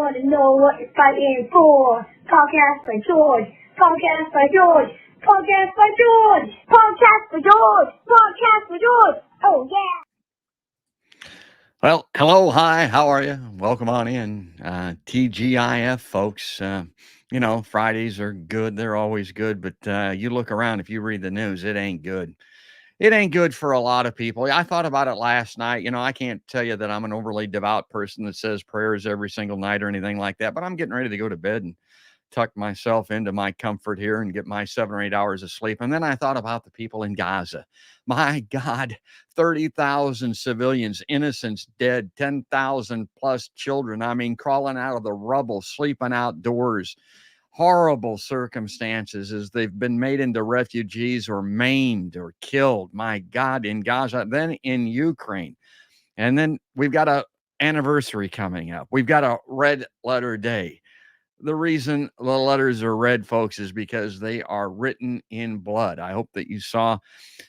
want to know what you're fighting for. Podcast by George. Podcast by George. Podcast by George. Podcast by George. Podcast by George. Oh, yeah. Well, hello, hi, how are you? Welcome on in. TGIF, folks. Fridays are good. They're always good. But you look around, if you read the news, it ain't good. It ain't good for a lot of people. I thought about it last night. I can't tell you that I'm an overly devout person that says prayers every single night or anything like that, but I'm getting ready to go to bed and tuck myself into my comfort here and get my 7 or 8 hours of sleep. And then I thought about the people in Gaza. My God, 30,000 civilians, innocents dead, 10,000 plus children. I mean, crawling out of the rubble, sleeping outdoors. Horrible circumstances as they've been made into refugees or maimed or killed. My God, in Gaza, then in Ukraine. And then we've got an anniversary coming up. We've got a red letter day. The reason the letters are red, folks, is because they are written in blood. I hope that you saw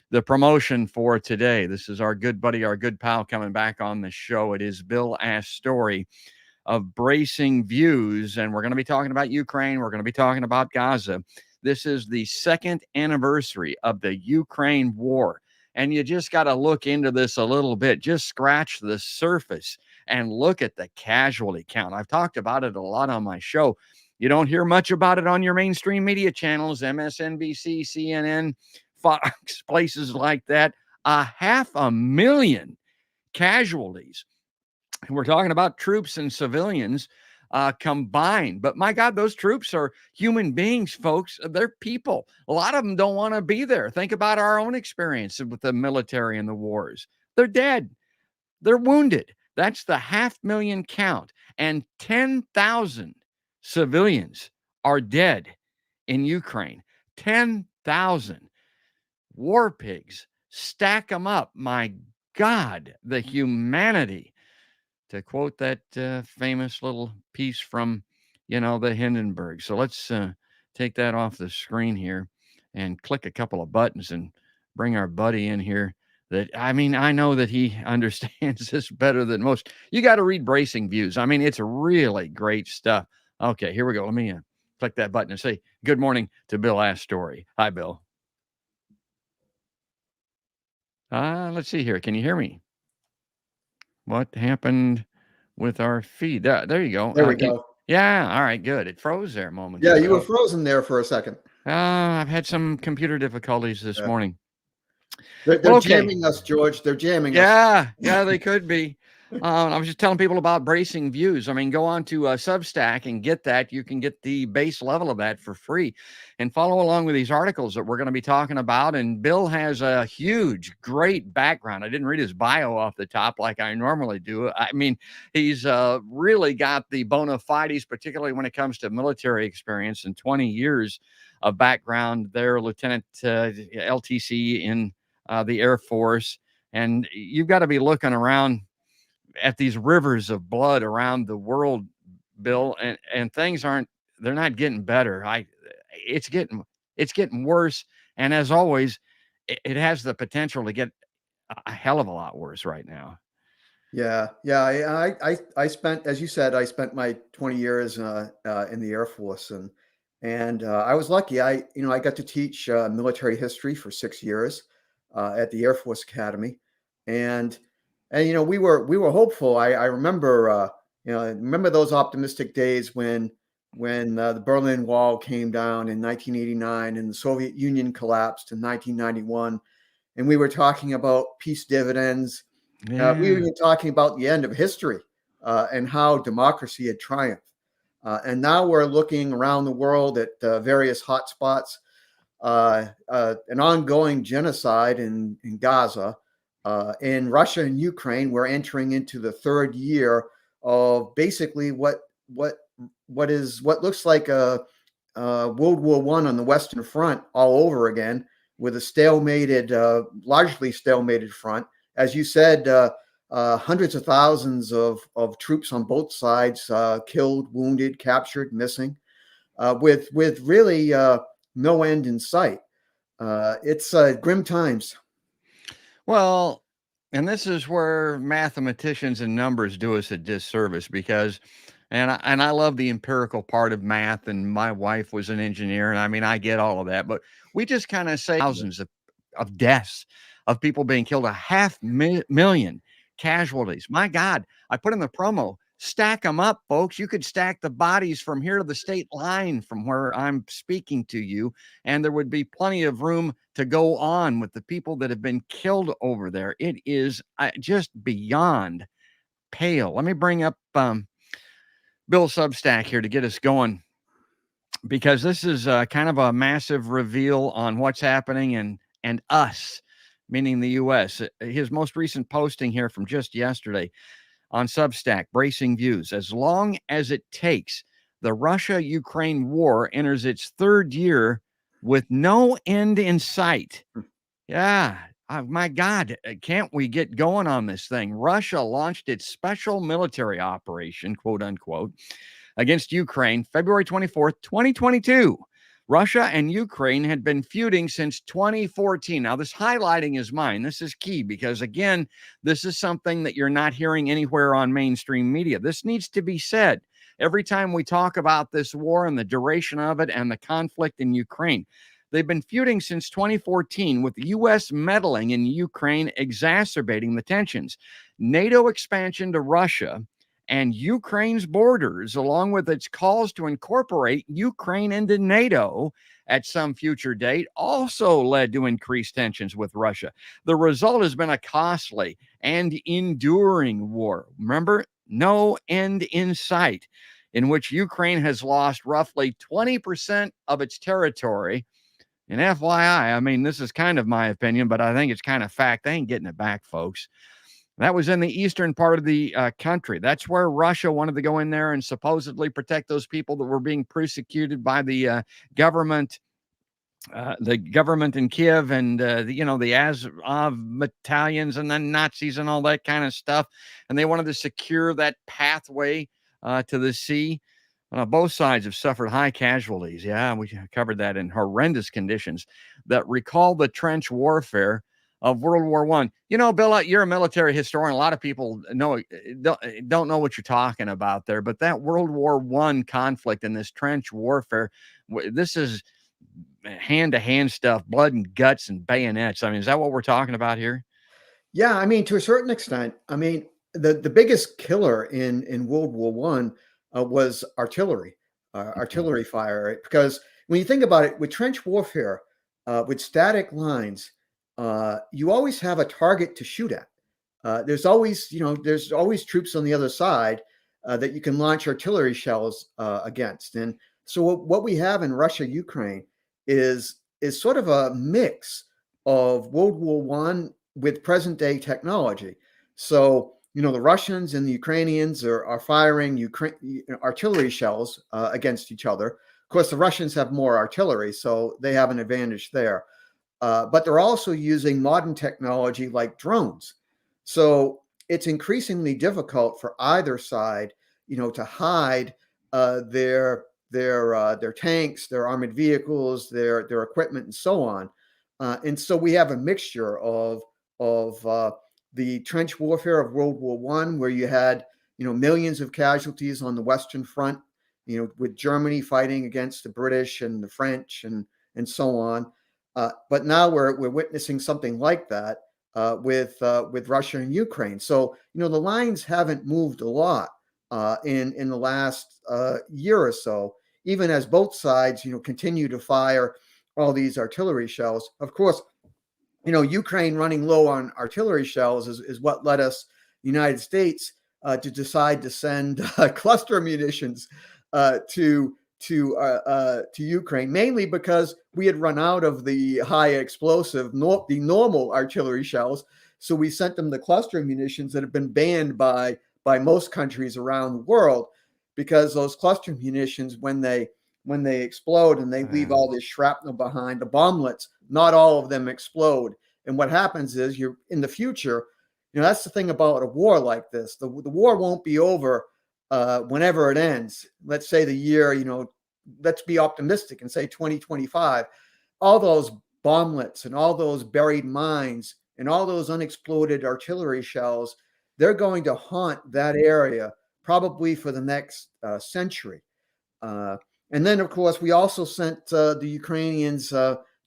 the promotion for today. This is our good buddy, our good pal coming back on the show. It is Bill Astore of Bracing Views, and we're going to be talking about Ukraine. We're going to be talking about Gaza. This is the second anniversary of the Ukraine war, and you just got to look into this a little bit. Just scratch the surface and look at the casualty count. I've talked about it a lot on my show. You don't hear much about it on your mainstream media channels, MSNBC, CNN, Fox, places like that. 500,000 casualties. And we're talking about troops and civilians combined. But my God, those troops are human beings, folks. They're people. A lot of them don't want to be there. Think about our own experience with the military and the wars. They're dead. They're wounded. That's the 500,000 count. And 10,000 civilians are dead in Ukraine. 10,000 war pigs. Stack them up. My God, the humanity. To quote that famous little piece from, the Hindenburg. So let's take that off the screen here and click a couple of buttons and bring our buddy in here. I know that he understands this better than most. You got to read Bracing Views. It's really great stuff. Okay, here we go. Let me click that button and say good morning to Bill Astore. Hi, Bill. Let's see here. Can you hear me? What happened with our feed? There you go. There we go. Yeah. All right. Good. It froze there a moment. Yeah, you were frozen there for a second. I've had some computer difficulties this morning. They're jamming us, George. They're jamming us. Yeah, they could be. I was just telling people about Bracing Views. Go on to Substack and get that. You can get the base level of that for free and follow along with these articles that we're going to be talking about. And Bill has a huge, great background. I didn't read his bio off the top like I normally do. He's really got the bona fides, particularly when it comes to military experience, and 20 years of background there, Lieutenant LTC in the Air Force. And you've got to be looking around at these rivers of blood around the world, Bill, and things they're not getting better. It's getting worse. And as always, it has the potential to get a hell of a lot worse right now. Yeah. I spent, as you said, I spent my 20 years in the Air Force, and I was lucky. I got to teach military history for 6 years at the Air Force Academy, and we were hopeful. I remember remember those optimistic days when the Berlin Wall came down in 1989 and the Soviet Union collapsed in 1991, and we were talking about peace dividends. Yeah. We were even talking about the end of history and how democracy had triumphed. And now we're looking around the world at various hotspots, an ongoing genocide in Gaza. In Russia and Ukraine, we're entering into the third year of basically what looks like a World War I on the Western Front all over again, with a largely stalemated front. As you said, hundreds of thousands of troops on both sides killed, wounded, captured, missing, with really no end in sight. It's grim times. Well, and this is where mathematicians and numbers do us a disservice, because And I love the empirical part of math, and my wife was an engineer, and I mean, I get all of that, but we just kind of say thousands of deaths, of people being killed, 500,000 casualties. My God, I put in the promo, stack them up, folks. You could stack the bodies from here to the state line from where I'm speaking to you, and there would be plenty of room to go on with the people that have been killed over there. It is just beyond pale. Let me bring up Bill Substack here to get us going, because this is kind of a massive reveal on what's happening and us, meaning the U.S. His most recent posting here from just yesterday on Substack, Bracing Views. As long as it takes, the Russia-Ukraine war enters its third year with no end in sight. Yeah. My God, can't we get going on this thing? Russia launched its special military operation, quote unquote, against Ukraine February 24th, 2022. Russia and Ukraine had been feuding since 2014. Now, this highlighting is mine. This is key because, again, this is something that you're not hearing anywhere on mainstream media. This needs to be said every time we talk about this war and the duration of it and the conflict in Ukraine. They've been feuding since 2014, with the U.S. meddling in Ukraine exacerbating the tensions. NATO expansion to Russia and Ukraine's borders, along with its calls to incorporate Ukraine into NATO at some future date, also led to increased tensions with Russia. The result has been a costly and enduring war. Remember, no end in sight, in which Ukraine has lost roughly 20% of its territory. And FYI, I mean, this is kind of my opinion, but I think it's kind of fact. They ain't getting it back, folks. That was in the eastern part of the country. That's where Russia wanted to go in there and supposedly protect those people that were being persecuted by the government in Kiev, and the Azov battalions and then Nazis and all that kind of stuff. And they wanted to secure that pathway to the sea. Both sides have suffered high casualties. Yeah, we covered that, in horrendous conditions that recall the trench warfare of World War I. You know, Bill, you're a military historian. A lot of people don't know what you're talking about there, but that World War I conflict and this trench warfare, this is hand-to-hand stuff, blood and guts and bayonets. I mean, is that what we're talking about here? Yeah, I mean, to a certain extent. I mean, the biggest killer in World War I was artillery fire, right? Because when you think about it, with trench warfare, with static lines, you always have a target to shoot at. There's always troops on the other side that you can launch artillery shells against. And so what we have in Russia, Ukraine is sort of a mix of World War I with present day technology. So, the Russians and the Ukrainians are firing artillery shells against each other. Of course, the Russians have more artillery, so they have an advantage there. But they're also using modern technology like drones. So it's increasingly difficult for either side, to hide their tanks, their armored vehicles, their equipment, and so on. And so we have a mixture of the trench warfare of World War I, where you had, millions of casualties on the Western Front, with Germany fighting against the British and the French and so on. But now we're witnessing something like that with Russia and Ukraine. So, the lines haven't moved a lot in the last year or so, even as both sides, continue to fire all these artillery shells. Of course, Ukraine running low on artillery shells is what led us, United States, to decide to send cluster munitions to Ukraine, mainly because we had run out of the high explosive, the normal artillery shells. So we sent them the cluster munitions that have been banned by most countries around the world, because those cluster munitions, when they explode and they leave all this shrapnel behind, the bomblets, not all of them explode. And what happens is, you're in the future, that's the thing about a war like this. The war won't be over whenever it ends. Let's say the year, let's be optimistic and say 2025. All those bomblets and all those buried mines and all those unexploded artillery shells, they're going to haunt that area probably for the next century. And then, of course, we also sent the Ukrainians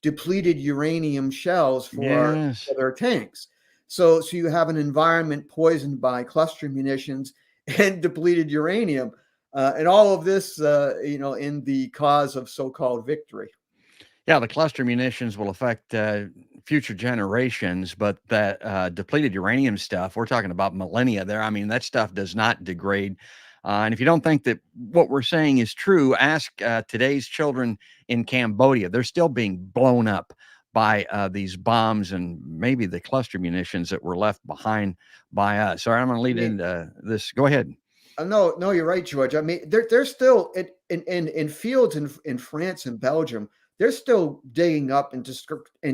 depleted uranium shells for Yes. their tanks. So you have an environment poisoned by cluster munitions and depleted uranium, and all of this, in the cause of so-called victory. Yeah, the cluster munitions will affect future generations, but that depleted uranium stuff, we're talking about millennia there. I mean, that stuff does not degrade. And if you don't think that what we're saying is true, ask today's children in Cambodia. They're still being blown up by these bombs and maybe the cluster munitions that were left behind by us. All right, I'm going to lead into this. Go ahead. No, you're right, George. I mean, they're still in fields in France and Belgium. They're still digging up and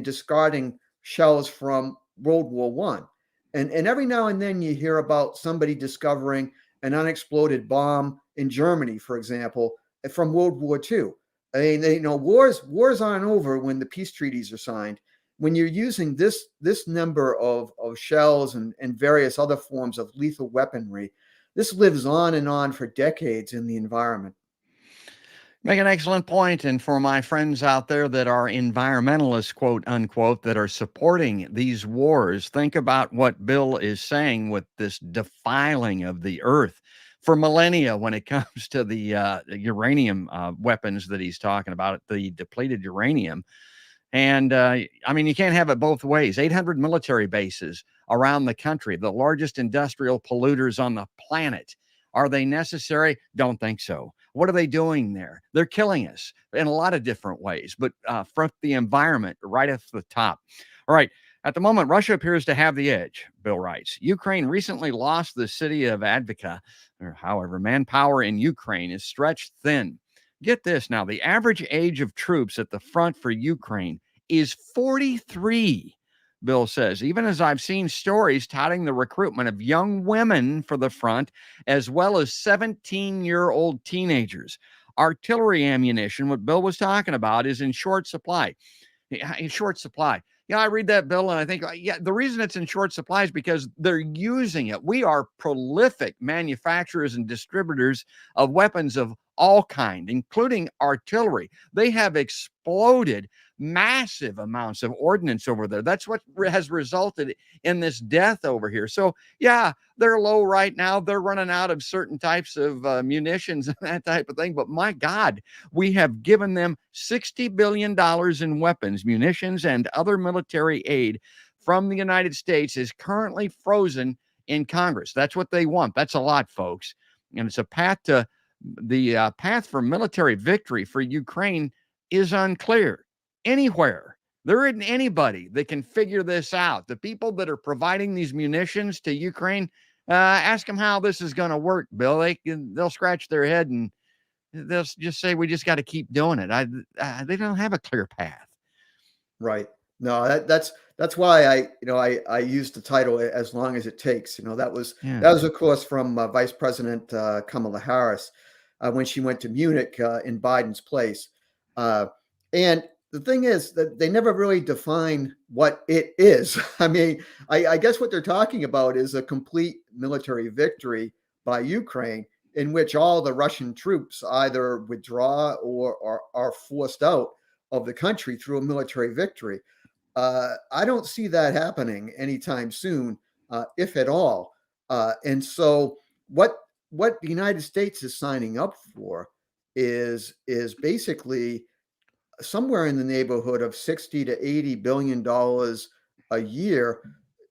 discarding shells from World War One, and every now and then you hear about somebody discovering an unexploded bomb in Germany, for example, from World War Two. I mean, wars aren't over when the peace treaties are signed. When you're using this number of shells and various other forms of lethal weaponry, this lives on and on for decades in the environment. Make an excellent point. And for my friends out there that are environmentalists, quote unquote, that are supporting these wars, think about what Bill is saying with this defiling of the earth for millennia when it comes to the uranium weapons that he's talking about, the depleted uranium. And I mean, you can't have it both ways. 800 military bases around the country, the largest industrial polluters on the planet. Are they necessary? Don't think so. What are they doing there? They're killing us in a lot of different ways, but from the environment right at the top. All right. At the moment, Russia appears to have the edge, Bill writes. Ukraine recently lost the city of Advika. However, manpower in Ukraine is stretched thin. Get this now. The average age of troops at the front for Ukraine is 43. Bill says, even as I've seen stories touting the recruitment of young women for the front, as well as 17-year-old teenagers. Artillery ammunition, what Bill was talking about, is in short supply. In short supply. I read that, Bill, and I think, the reason it's in short supply is because they're using it. We are prolific manufacturers and distributors of weapons of all kind, including artillery. They have exploded massive amounts of ordnance over there. That's what has resulted in this death over here. So, yeah, they're low right now. They're running out of certain types of munitions and that type of thing. But my God, we have given them $60 billion in weapons, munitions, and other military aid from the United States is currently frozen in Congress. That's what they want. That's a lot, folks. And it's a path to the path for military victory for Ukraine is unclear anywhere. There isn't anybody that can figure this out. The people that are providing these munitions to Ukraine, ask them how this is going to work, Bill. They'll scratch their head and they'll just say, we just got to keep doing it. They don't have a clear path. Right. No, that's why I used the title "As Long as It Takes." That was of course from Vice President Kamala Harris when she went to Munich in Biden's place. And the thing is that they never really define what it is. I mean, I guess what they're talking about is a complete military victory by Ukraine, in which all the Russian troops either withdraw or are forced out of the country through a military victory. I don't see that happening anytime soon, if at all. And so what the United States is signing up for is basically somewhere in the neighborhood of 60 to 80 billion dollars a year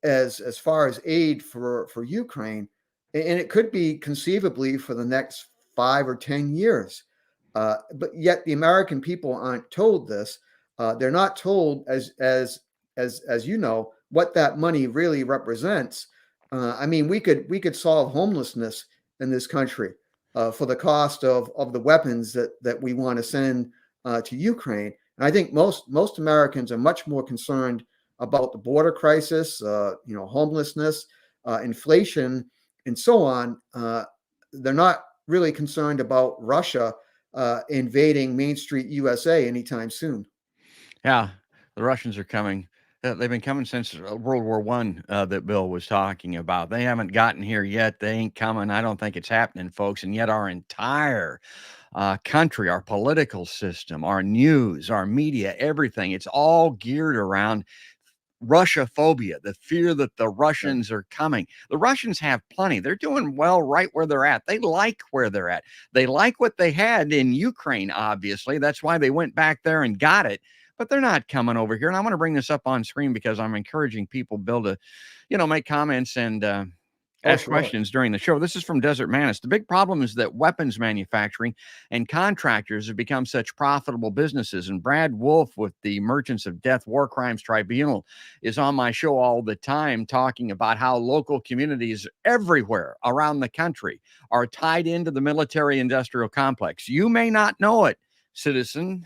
as far as aid for Ukraine, and it could be conceivably for the next 5 or 10 years. But yet the American people aren't told this. They're not told, as you know, what that money really represents. I mean, we could solve homelessness in this country for the cost of the weapons that we want to send to Ukraine. And I think most Americans are much more concerned about the border crisis, homelessness, inflation, and so on. They're not really concerned about Russia invading Main Street USA anytime soon. Yeah, the Russians are coming. They've been coming since World War One that Bill was talking about. They haven't gotten here yet. They ain't coming. I don't think it's happening, folks. And yet our entire country, our political system, our news, our media, everything, it's all geared around Russia phobia, the fear that the Russians are coming. The Russians have plenty. They're doing well right where they're at. They like where they're at. They like what they had in Ukraine, obviously. That's why they went back there and got it. But they're not coming over here. And I want to bring this up on screen because I'm encouraging people, Bill, to, make comments and ask questions during the show. This is from Desert Manis. The big problem is that weapons manufacturing and contractors have become such profitable businesses. And Brad Wolf with the Merchants of Death War Crimes Tribunal is on my show all the time talking about how local communities everywhere around the country are tied into the military-industrial complex. You may not know it, citizen,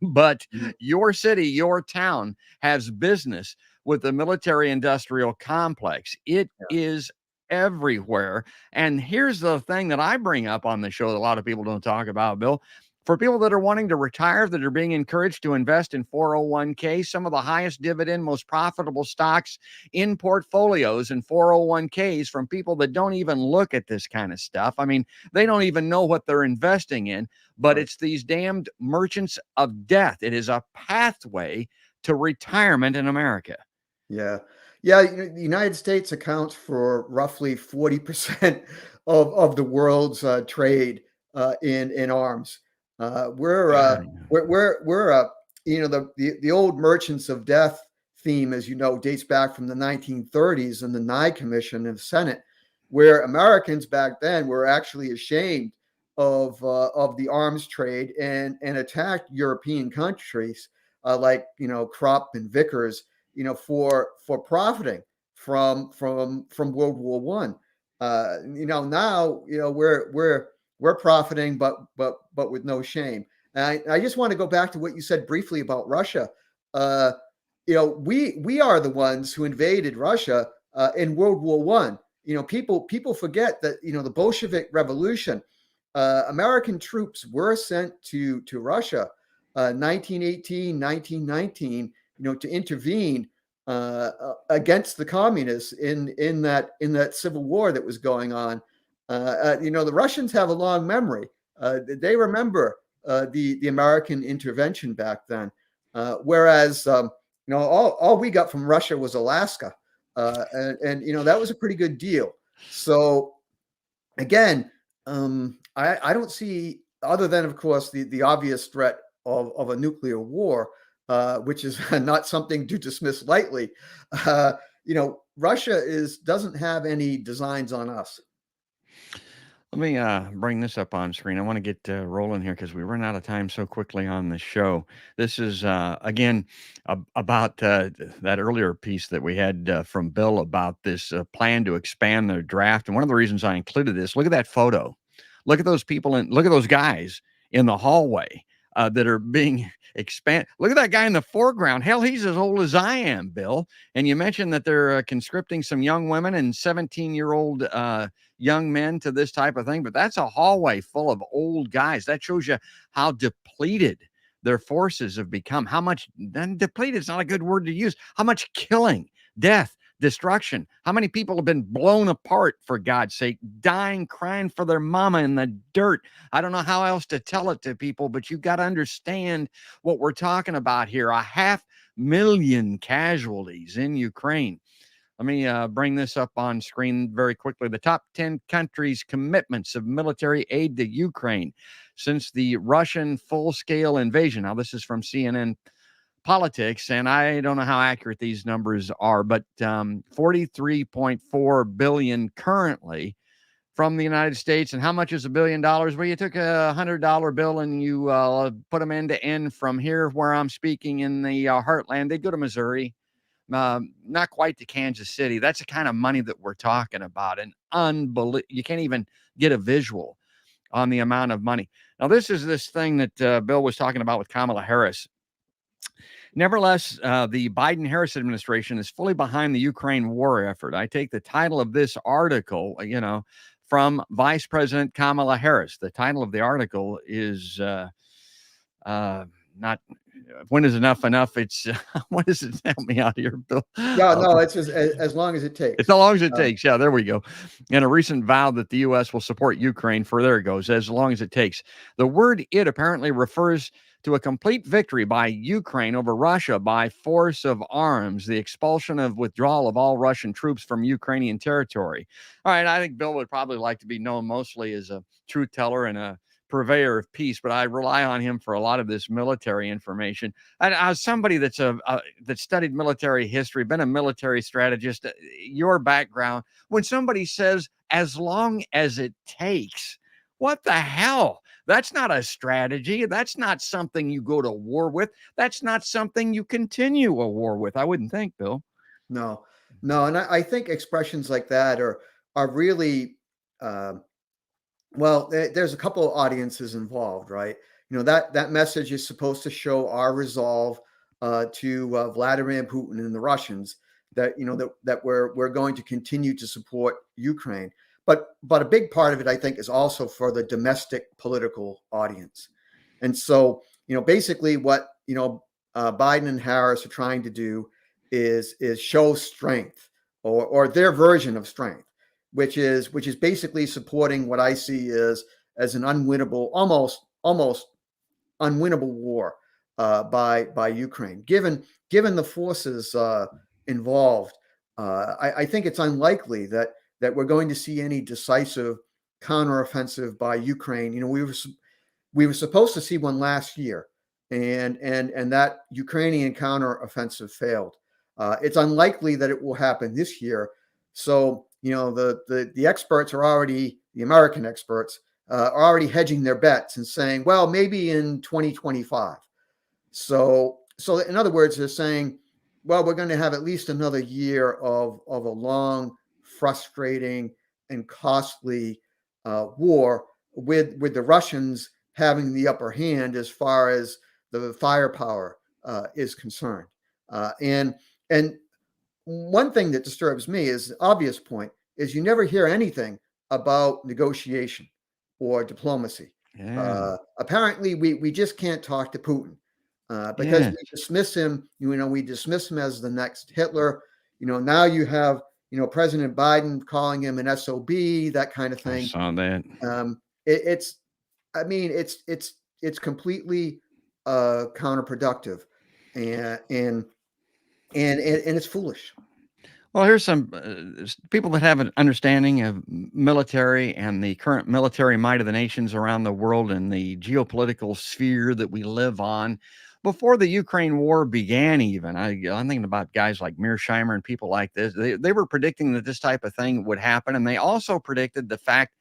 but your city, your town has business with the military-industrial complex. It is everywhere. And here's the thing that I bring up on the show that a lot of people don't talk about, Bill. For people that are wanting to retire, that are being encouraged to invest in 401k, some of the highest dividend, most profitable stocks in portfolios and 401ks from people that don't even look at this kind of stuff. I mean, they don't even know what they're investing in, but it's these damned merchants of death. It is a pathway to retirement in America. Yeah. Yeah, the United States accounts for roughly 40% of the world's trade in arms. We're the old merchants of death theme, as you know, dates back from the 1930s and the Nye Commission in the Senate, where Americans back then were actually ashamed of the arms trade and attacked European countries like Krupp and Vickers, for profiting from World War One. Now we're profiting, but with no shame. And I just want to go back to what you said briefly about Russia. We are the ones who invaded Russia in World War One. People forget that the Bolshevik Revolution, American troops were sent to Russia 1918, 1919. To intervene against the communists in that civil war that was going on. The Russians have a long memory. They remember the American intervention back then, whereas all we got from Russia was Alaska, and that was a pretty good deal. So again, I don't see, other than of course the obvious threat of a nuclear war, which is not something to dismiss lightly. Russia doesn't have any designs on us. Let me bring this up on screen. I want to get rolling here because we run out of time so quickly on the show. This is, again, about that earlier piece that we had from Bill about this plan to expand the draft. And one of the reasons I included this, look at that photo. Look at those people and look at those guys in the hallway that are being expanded. Look at that guy in the foreground. Hell, he's as old as I am, Bill. And you mentioned that they're conscripting some young women and 17-year-old young men to this type of thing. But that's a hallway full of old guys. That shows you how depleted their forces have become. How much, then depleted is not a good word to use. How much killing, death, destruction. How many people have been blown apart, for God's sake, dying, crying for their mama in the dirt. I don't know how else to tell it to people, but you got to understand what we're talking about here. 500,000 casualties in Ukraine. Let me bring this up on screen very quickly. The top 10 countries' commitments of military aid to Ukraine since the Russian full-scale invasion. Now, this is from CNN Politics, and I don't know how accurate these numbers are, but $43.4 billion currently from the United States. And how much is $1 billion? Well, you took a $100 bill and you put them end to end from here where I'm speaking in the heartland. They go to Missouri, not quite to Kansas City. That's the kind of money that we're talking about. And you can't even get a visual on the amount of money. Now, this is this thing that Bill was talking about with Kamala Harris. Nevertheless, the Biden-Harris administration is fully behind the Ukraine war effort. I take the title of this article, from Vice President Kamala Harris. The title of the article is not when is enough enough? It's what is it? Help me out here, Bill. Yeah, no, it's as long as it takes. It's as long as it takes. Yeah, there we go. In a recent vow that the U.S. will support Ukraine for, there it goes, as long as it takes. The word "it" apparently refers to a complete victory by Ukraine over Russia by force of arms, the expulsion of withdrawal of all Russian troops from Ukrainian territory. All right, I think Bill would probably like to be known mostly as a truth teller and a purveyor of peace, but I rely on him for a lot of this military information. As somebody that studied military history, been a military strategist, your background, when somebody says, as long as it takes, what the hell? That's not a strategy. That's not something you go to war with. That's not something you continue a war with, I wouldn't think, Bill. No. And I think expressions like that are really, well, there's a couple of audiences involved, right? That message is supposed to show our resolve to Vladimir Putin and the Russians that that we're going to continue to support Ukraine. But a big part of it, I think, is also for the domestic political audience. And so, basically what Biden and Harris are trying to do is show strength or their version of strength, which is basically supporting what I see as an unwinnable, almost unwinnable war by Ukraine. Given the forces involved, I think it's unlikely that we're going to see any decisive counteroffensive by Ukraine. We were supposed to see one last year, and that Ukrainian counteroffensive failed. It's unlikely that it will happen this year. So the experts are already, the American experts are already hedging their bets and saying, well, maybe in 2025. So in other words, they're saying, well, we're going to have at least another year of a long, frustrating, and costly war with the Russians having the upper hand as far as the firepower is concerned. And one thing that disturbs me is the obvious point is you never hear anything about negotiation or diplomacy. Yeah. Apparently, we just can't talk to Putin because we dismiss him. We dismiss him as the next Hitler. Now you have President Biden calling him an SOB, that kind of thing. I saw that. It's completely counterproductive, and it's foolish. Well, here's some people that have an understanding of military and the current military might of the nations around the world and the geopolitical sphere that we live on. Before the Ukraine war began, even, I'm thinking about guys like Mearsheimer and people like this. They were predicting that this type of thing would happen. And they also predicted the fact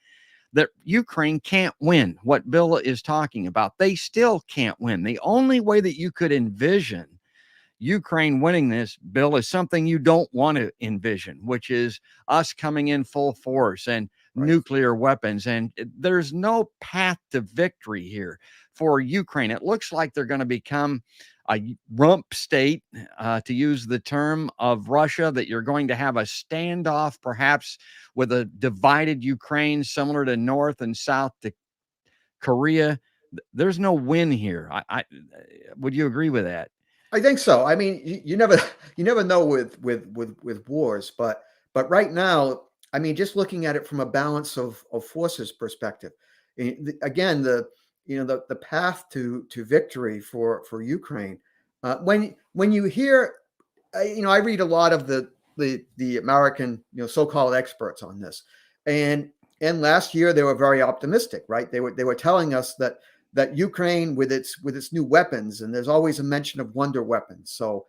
that Ukraine can't win. What Bill is talking about, they still can't win. The only way that you could envision Ukraine winning this, Bill, is something you don't want to envision, which is us coming in full force and nuclear weapons. And there's no path to victory here for Ukraine. It looks like they're going to become a rump state, to use the term of Russia, that you're going to have a standoff, perhaps with a divided Ukraine, similar to North and South to Korea. There's no win here. Would you agree with that? I think so. I mean, you never know with wars, but right now, I mean, just looking at it from a balance of forces perspective, again, the path to victory for Ukraine. When you hear, I read a lot of the American so-called experts on this, and last year they were very optimistic, right? They were telling us that Ukraine with its new weapons, and there's always a mention of wonder weapons. So,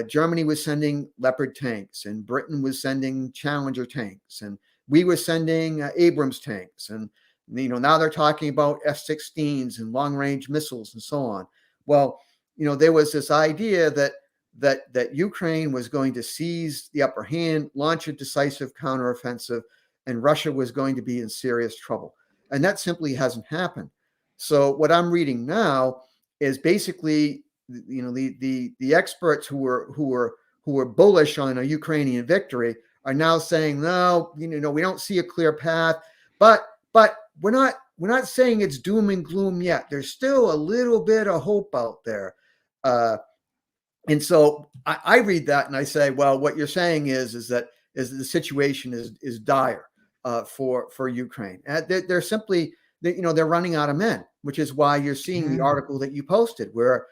Germany was sending Leopard tanks, and Britain was sending Challenger tanks, and we were sending Abrams tanks, and now they're talking about F-16s and long-range missiles and so on. Well, there was this idea that Ukraine was going to seize the upper hand, launch a decisive counteroffensive, and Russia was going to be in serious trouble, and that simply hasn't happened. So what I'm reading now is basically, the experts who were bullish on a Ukrainian victory are now saying, no, we don't see a clear path, but we're we're not saying it's doom and gloom yet. There's still a little bit of hope out there. And so I read that and I say, well, what you're saying is that the situation is dire for Ukraine. They're simply, they're running out of men, which is why you're seeing the article that you posted where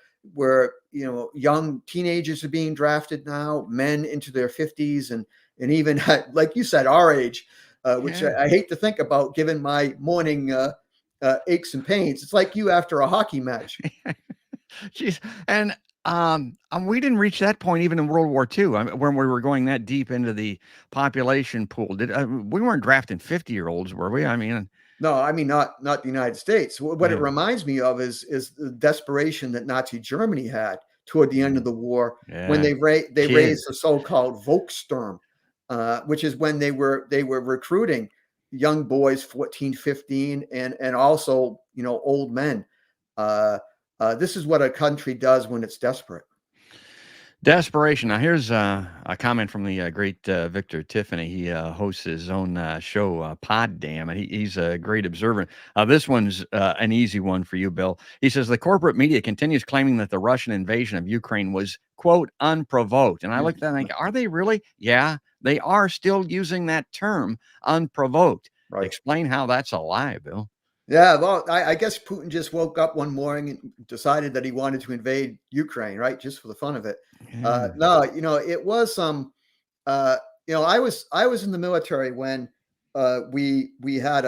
young teenagers are being drafted now, men into their 50s and even like you said, our age, which I hate to think about given my morning aches and pains. It's like you after a hockey match. Jeez. And we didn't reach that point even in World War II. When we were going that deep into the population pool. We weren't drafting 50-year-olds, were we? I mean, no, I mean not the United States. What it reminds me of is the desperation that Nazi Germany had toward the end of the war when they raised the so-called Volkssturm, which is when they were recruiting young boys, 14, 15, and also old men. This is what a country does when it's desperate. Desperation. Now, here's a comment from the great Victor Tiffany. He hosts his own show, Pod Damn, and he's a great observer. This one's an easy one for you, Bill. He says, the corporate media continues claiming that the Russian invasion of Ukraine was, quote, unprovoked. And I looked at that and think, are they really? Yeah, they are still using that term, unprovoked. Right. Explain how that's a lie, Bill. Yeah, well, I guess Putin just woke up one morning and decided that he wanted to invade Ukraine, right? Just for the fun of it. Yeah. No, it was I was in the military when we had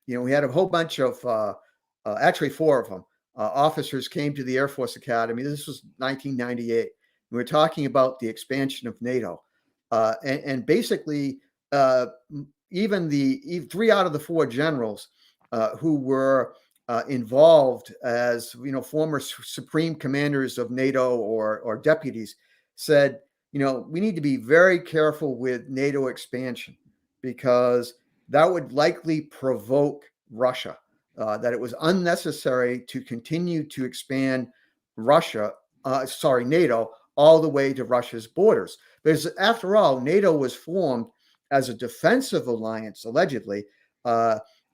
we had a whole bunch of actually 4 of them officers came to the Air Force Academy. This was 1998. We were talking about the expansion of NATO, and basically even the 3 out of the 4 generals who were involved as former supreme commanders of NATO or deputies said, we need to be very careful with NATO expansion because that would likely provoke Russia. That it was unnecessary to continue to expand NATO all the way to Russia's borders. Because after all, NATO was formed as a defensive alliance, allegedly,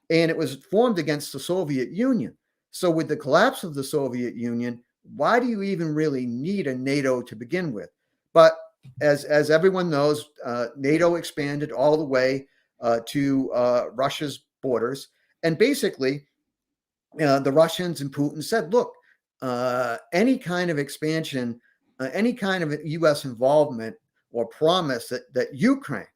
and it was formed against the Soviet Union. So with the collapse of the Soviet Union, why do you even really need a NATO to begin with? But as everyone knows, NATO expanded all the way to Russia's borders. And basically, the Russians and Putin said, look, any kind of expansion, any kind of U.S. involvement or promise that Ukraine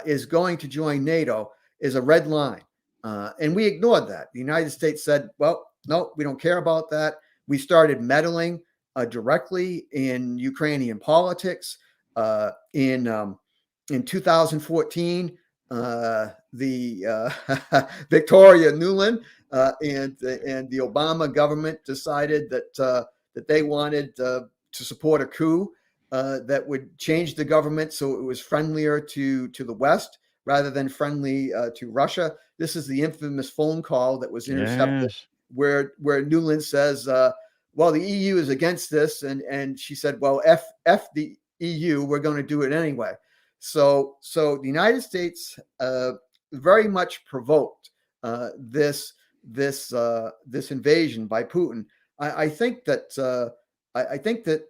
is going to join NATO is a red line. And we ignored that. The United States said, well, no, we don't care about that. We started meddling directly in Ukrainian politics. In 2014, the Victoria Nuland and the Obama government decided that they wanted to support a coup that would change the government so it was friendlier to the West rather than friendly to Russia. This is the infamous phone call that was intercepted, where Nuland says, well, the EU is against this. And she said, well, F the EU, we're going to do it anyway. So the United States very much provoked this invasion by Putin. I think that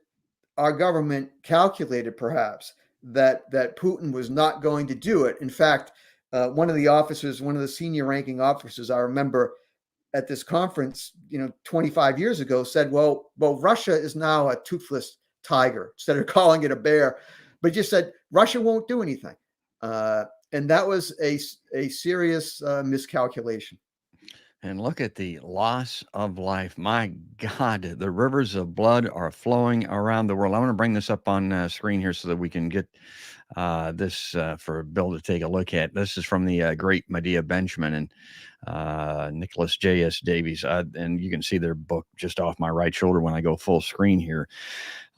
our government calculated perhaps that Putin was not going to do it. In fact, one of the senior ranking officers I remember at this conference, 25 years ago said, well, Russia is now a toothless tiger instead of calling it a bear, but just said Russia won't do anything. And that was a serious miscalculation. And look at the loss of life. My God, the rivers of blood are flowing around the world. I want to bring this up on screen here so that we can get this for Bill to take a look at. This is from the great Medea Benjamin and Nicholas J.S. Davies. And you can see their book just off my right shoulder when I go full screen here.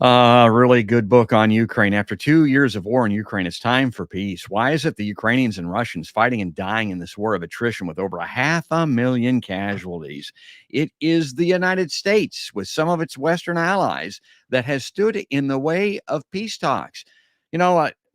Really good book on Ukraine. After 2 years of war in Ukraine, it's time for peace. Why is it the Ukrainians and Russians fighting and dying in this war of attrition with over 500,000 casualties? It is the United States, with some of its Western allies, that has stood in the way of peace talks.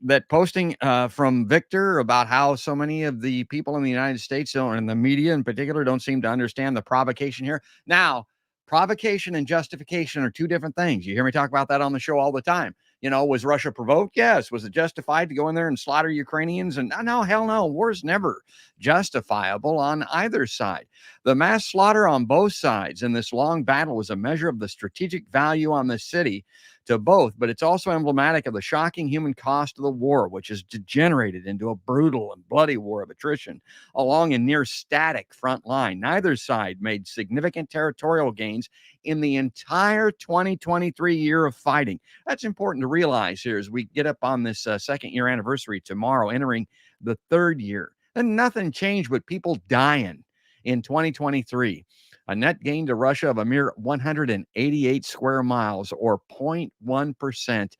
that posting from Victor about how so many of the people in the United States don't, and the media in particular, don't seem to understand the provocation here. Now, provocation and justification are two different things. You hear me talk about that on the show all the time. Was Russia provoked? Yes. Was it justified to go in there and slaughter Ukrainians? And no, hell no. War's never justifiable on either side. The mass slaughter on both sides in this long battle was a measure of the strategic value on the city to both, but it's also emblematic of the shocking human cost of the war, which has degenerated into a brutal and bloody war of attrition along a near static front line. Neither side made significant territorial gains in the entire 2023 year of fighting. That's important to realize here as we get up on this second year anniversary tomorrow, entering the third year. And nothing changed but people dying in 2023. A net gain to Russia of a mere 188 square miles, or 0.1%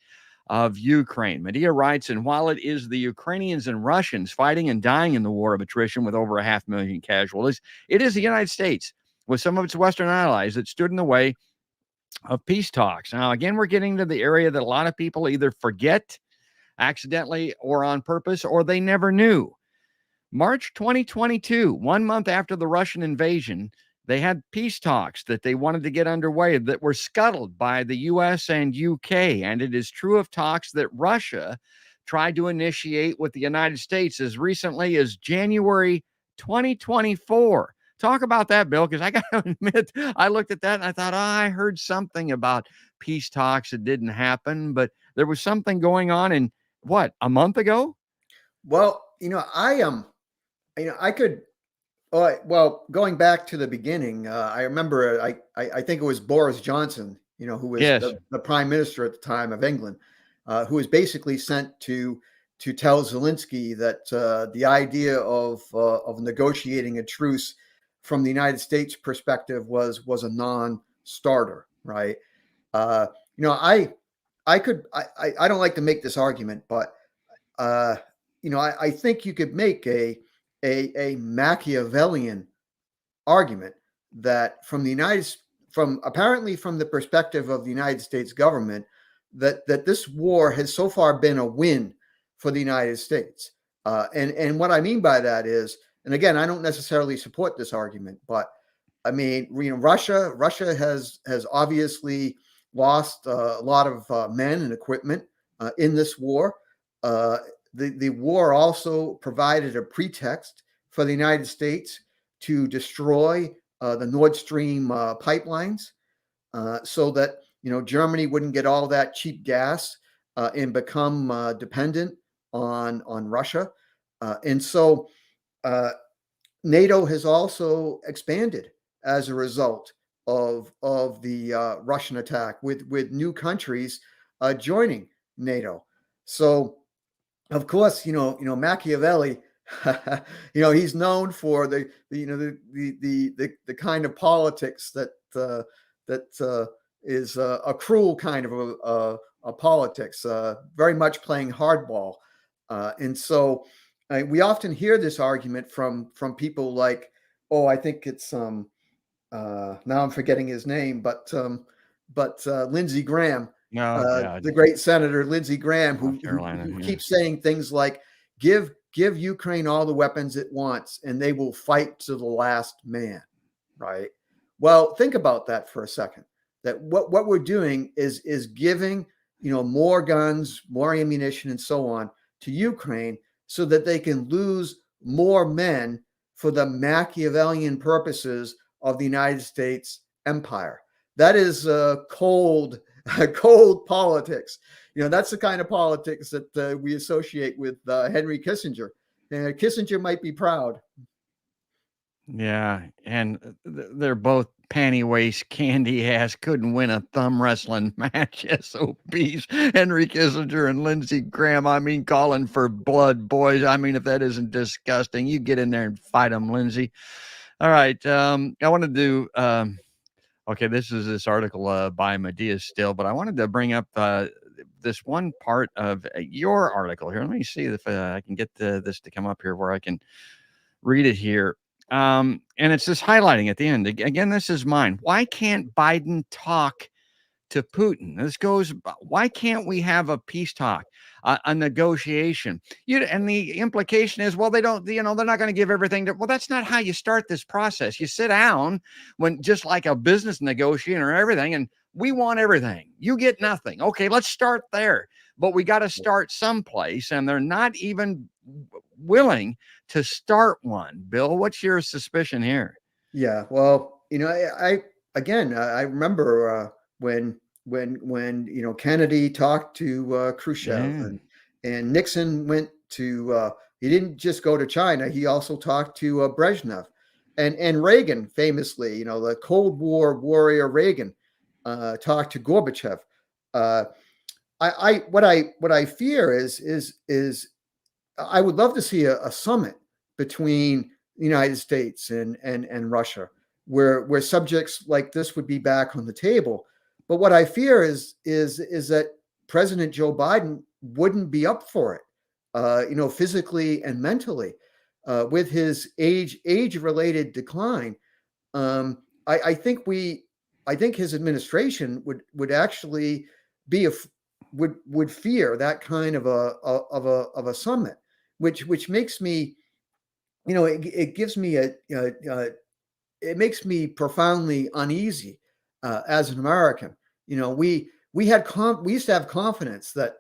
of Ukraine. Medea writes, and while it is the Ukrainians and Russians fighting and dying in the war of attrition with over 500,000 casualties, it is the United States with some of its Western allies that stood in the way of peace talks. Now, again, we're getting to the area that a lot of people either forget accidentally or on purpose, or they never knew. March 2022, 1 month after the Russian invasion, they had peace talks that they wanted to get underway that were scuttled by the U.S. and U.K. And it is true of talks that Russia tried to initiate with the United States as recently as January 2024. Talk about that, Bill, because I got to admit, I looked at that and I thought, I heard something about peace talks that didn't happen, but there was something going on in, what, a month ago? Well, I could. Well, going back to the beginning, I remember I think it was Boris Johnson, who was Yes. the prime minister at the time of England, who was basically sent to tell Zelensky that the idea of negotiating a truce from the United States perspective was a non-starter, right? I don't like to make this argument, but I think you could make a Machiavellian argument that apparently from the perspective of the United States government, that this war has so far been a win for the United States. And what I mean by that is, and again, I don't necessarily support this argument, but I mean, Russia has obviously lost a lot of men and equipment in this war. The war also provided a pretext for the United States to destroy the Nord Stream pipelines so that Germany wouldn't get all that cheap gas and become dependent on Russia. And so NATO has also expanded as a result of the Russian attack, with new countries joining NATO. So, of course, Machiavelli, he's known for the kind of politics that is a cruel kind of a politics, very much playing hardball. And so we often hear this argument from people like, I think it's now I'm forgetting his name, but Lindsey Graham. The great Senator Lindsey Graham, who keeps saying things like, give Ukraine all the weapons it wants and they will fight to the last man, right? Well, think about that for a second, that what we're doing is giving, more guns, more ammunition and so on to Ukraine so that they can lose more men for the Machiavellian purposes of the United States empire. That is cold politics. That's the kind of politics that we associate with Henry Kissinger. Kissinger might be proud. Yeah, and they're both panty waist, candy ass, couldn't win a thumb wrestling match. SOBs, Henry Kissinger and Lindsey Graham. I mean, calling for blood, boys. I mean, if that isn't disgusting, you get in there and fight them, Lindsey. All right, I want to do. Okay, this is this article by Medea still, but I wanted to bring up this one part of your article here. Let me see if I can get this to come up here where I can read it here. And it's just highlighting at the end. Again, this is mine. Why can't Biden talk to Putin. Why can't we have a peace talk, a negotiation? And the implication is, well, they don't, they're not going to give everything to, well, that's not how you start this process. You sit down just like a business negotiator or everything, and we want everything. You get nothing. Okay, let's start there. But we got to start someplace, and they're not even willing to start one. Bill, what's your suspicion here? Yeah, well, I remember when Kennedy talked to Khrushchev, and Nixon went to he didn't just go to China, he also talked to Brezhnev, and Reagan famously, the Cold War warrior Reagan talked to Gorbachev. What I fear is I would love to see a summit between the United States and Russia, where subjects like this would be back on the table. But what I fear is that President Joe Biden wouldn't be up for it, physically and mentally, with his age-related decline. I think his administration would actually would fear that kind of a summit, which makes me, it gives me it makes me profoundly uneasy as an American. We used to have confidence that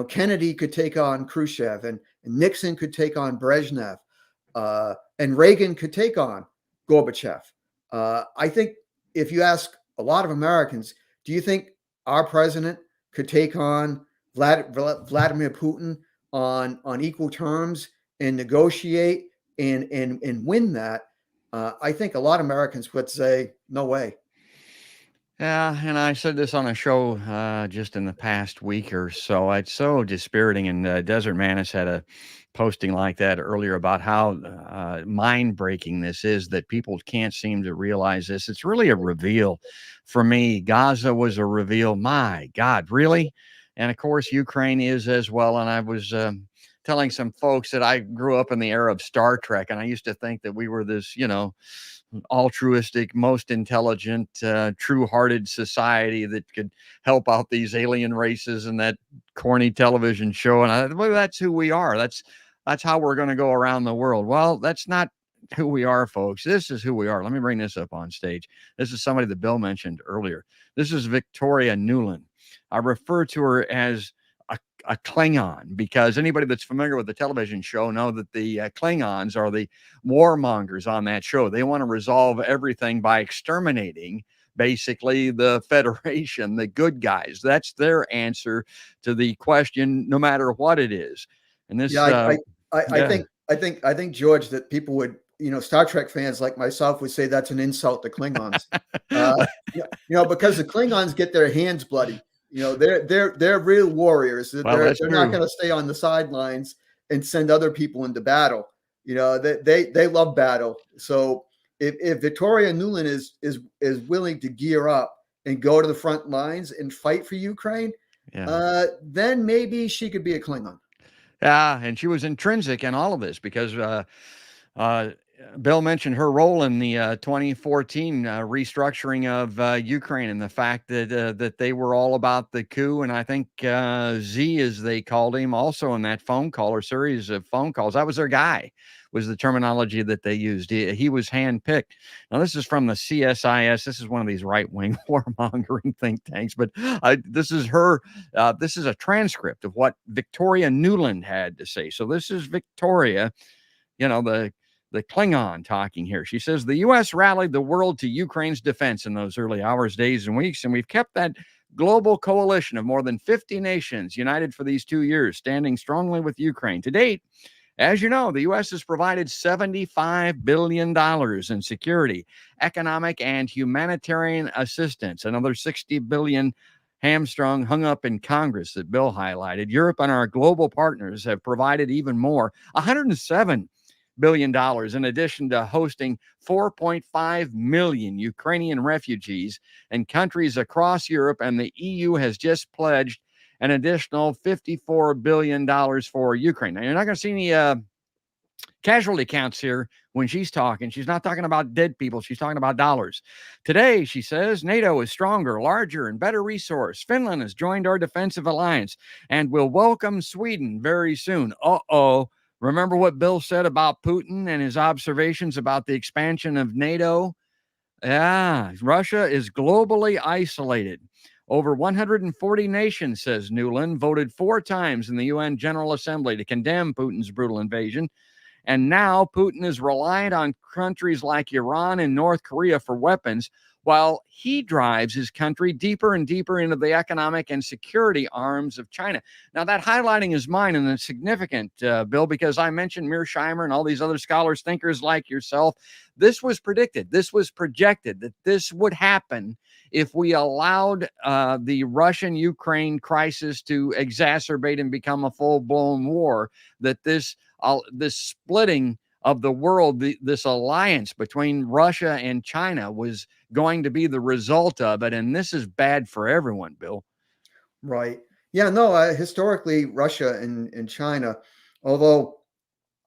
Kennedy could take on Khrushchev, and Nixon could take on Brezhnev, and Reagan could take on Gorbachev. I think if you ask a lot of Americans, do you think our president could take on Vladimir Putin on equal terms and negotiate and win that? I think a lot of Americans would say, no way. Yeah, and I said this on a show just in the past week or so. It's so dispiriting, and Desert Manis had a posting like that earlier about how mind-breaking this is, that people can't seem to realize this. It's really a reveal for me. Gaza was a reveal. My God, really? And of course, Ukraine is as well. And I was telling some folks that I grew up in the era of Star Trek, and I used to think that we were this, altruistic, most intelligent, true-hearted society that could help out these alien races and that corny television show. And well, that's who we are. That's how we're going to go around the world. Well, that's not who we are, folks. This is who we are. Let me bring this up on stage. This is somebody that Bill mentioned earlier. This is Victoria Nuland. I refer to her as a Klingon, because anybody that's familiar with the television show know that the Klingons are the warmongers on that show. They want to resolve everything by exterminating basically the Federation, the good guys. That's their answer to the question, no matter what it is. And this, I think George, that people would, Star Trek fans like myself would say that's an insult to Klingons, because the Klingons get their hands bloody. They're real warriors. They're not going to stay on the sidelines and send other people into battle. They love battle. So if Victoria Nuland is willing to gear up and go to the front lines and fight for Ukraine, then maybe she could be a Klingon. Yeah, and she was intrinsic in all of this, because Bill mentioned her role in the 2014 restructuring of Ukraine, and the fact that they were all about the coup. And I think Z, as they called him, also in that phone call or series of phone calls, that was their guy, was the terminology that they used. He was handpicked. Now, this is from the CSIS. This is one of these right-wing warmongering think tanks, but this is her. This is a transcript of what Victoria Nuland had to say. So this is Victoria, the Klingon talking here. She says, the U.S. rallied the world to Ukraine's defense in those early hours, days, and weeks, and we've kept that global coalition of more than 50 nations united for these 2 years, standing strongly with Ukraine. To date, as you know, the U.S. has provided $75 billion in security, economic, and humanitarian assistance, another $60 billion hamstrung, hung up in Congress that Bill highlighted. Europe and our global partners have provided even more, $107 billion, in addition to hosting 4.5 million Ukrainian refugees, and countries across Europe and the EU has just pledged an additional $54 billion for Ukraine. Now, you're not going to see any casualty counts here when she's talking. She's not talking about dead people. She's talking about dollars. Today, she says, NATO is stronger, larger, and better resourced. Finland has joined our defensive alliance and will welcome Sweden very soon. Uh-oh. Remember what Bill said about Putin and his observations about the expansion of NATO? Yeah, Russia is globally isolated. Over 140 nations, says Newland, voted 4 times in the UN General Assembly to condemn Putin's brutal invasion. And now Putin is reliant on countries like Iran and North Korea for weapons, while he drives his country deeper and deeper into the economic and security arms of China. Now, that highlighting is mine, and it's significant, Bill, because I mentioned Mearsheimer and all these other scholars, thinkers like yourself. This was predicted. This was projected that this would happen if we allowed the Russian-Ukraine crisis to exacerbate and become a full-blown war, that this splitting of the world, this alliance between Russia and China was going to be the result of it. And this is bad for everyone, Bill. Right. Yeah, no, historically, Russia and China, although,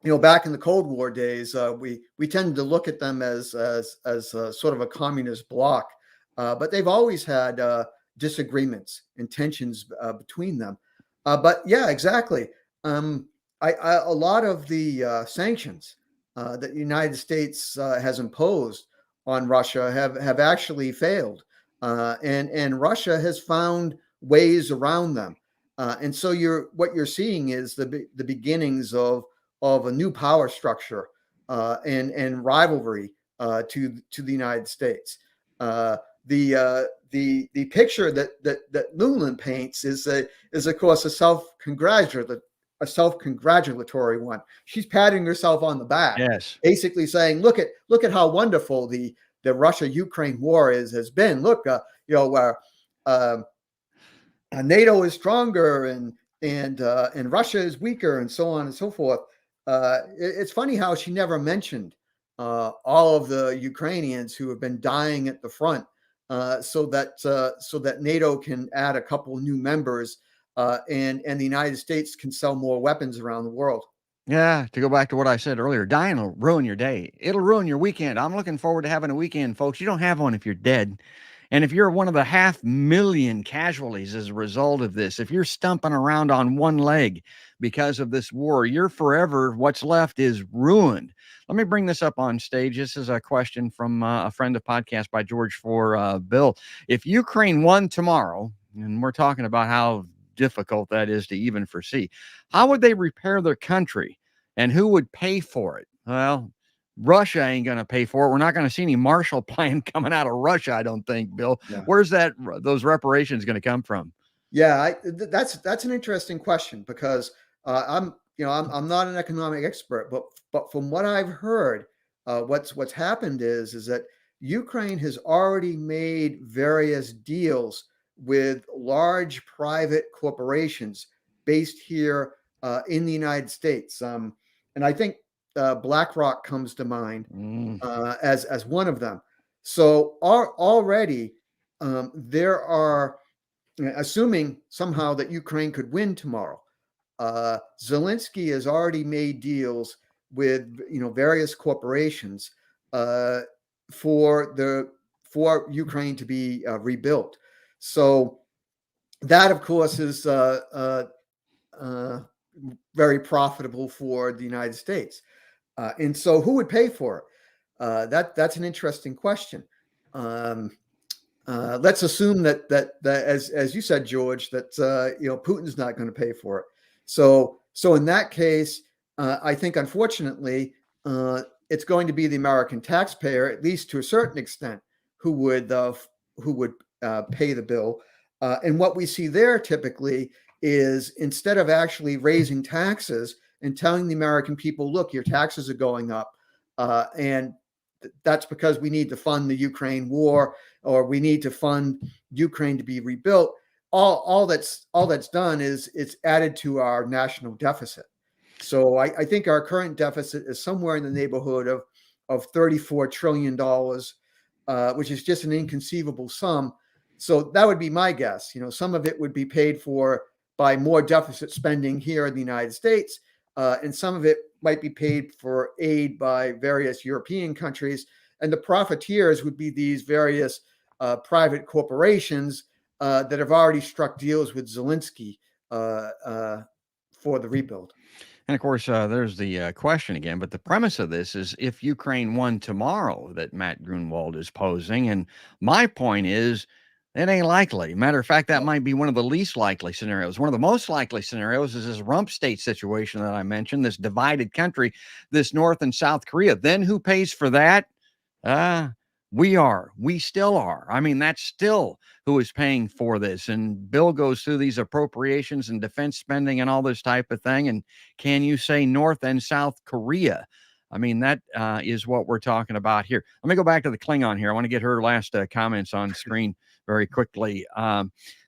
back in the Cold War days, we tended to look at them as sort of a communist bloc, but they've always had disagreements and tensions between them. But yeah, exactly. A lot of the sanctions that the United States has imposed on Russia have actually failed, and Russia has found ways around them. And so what you're seeing is the beginnings of a new power structure and rivalry to the United States. The picture that Newland paints is of course a self-congratulatory one. She's patting herself on the back, yes, basically saying, "Look at how wonderful the Russia-Ukraine war has been. Look, NATO is stronger and Russia is weaker, and so on and so forth." It's funny how she never mentioned all of the Ukrainians who have been dying at the front, so that NATO can add a couple new members. And the United States can sell more weapons around the world. Yeah, to go back to what I said earlier, dying will ruin your day. It'll ruin your weekend. I'm looking forward to having a weekend, folks. You don't have one if you're dead. And if you're one of the 500,000 casualties as a result of this, if you're stumping around on one leg because of this war, you're forever, what's left is ruined. Let me bring this up on stage. This is a question from a friend of Podcast by George for Bill. If Ukraine won tomorrow, and we're talking about how difficult that is to even foresee, how would they repair their country and who would pay for it? Well, Russia ain't going to pay for it. We're not going to see any Marshall Plan coming out of Russia, I don't think, Bill. Yeah. Where's those reparations going to come from? Yeah, that's an interesting question, because I'm not an economic expert, but from what I've heard, what's happened is that Ukraine has already made various deals with large private corporations based here in the United States. And I think BlackRock comes to mind as one of them. So already there are, assuming somehow that Ukraine could win tomorrow, Zelensky has already made deals with various corporations for Ukraine to be rebuilt. So that, of course, is very profitable for the United States. And so who would pay for it? That's an interesting question. Let's assume that as you said, George, that Putin's not going to pay for it. So in that case, I think, unfortunately, it's going to be the American taxpayer, at least to a certain extent, who would pay the bill. And what we see there typically is, instead of actually raising taxes and telling the American people, look, your taxes are going up, and that's because we need to fund the Ukraine war, or we need to fund Ukraine to be rebuilt, all that's done is it's added to our national deficit. So I think our current deficit is somewhere in the neighborhood of $34 trillion, which is just an inconceivable sum. So that would be my guess. Some of it would be paid for by more deficit spending here in the United States. and some of it might be paid for aid by various European countries. And the profiteers would be these various private corporations that have already struck deals with Zelensky for the rebuild. And of course, there's the question again, but the premise of this is if Ukraine won tomorrow that Matt Grunwald is posing. And my point is, it ain't likely. Matter of fact, that might be one of the least likely scenarios. One of the most likely scenarios is this rump state situation that I mentioned, this divided country, this North and South Korea. Then who pays for that? We still are. I mean, that's still who is paying for this. And Bill goes through these appropriations and defense spending and all this type of thing. And can you say North and South Korea? I mean, that is what we're talking about here. Let me go back to the Klingon here. I want to get her last comments on screen very quickly.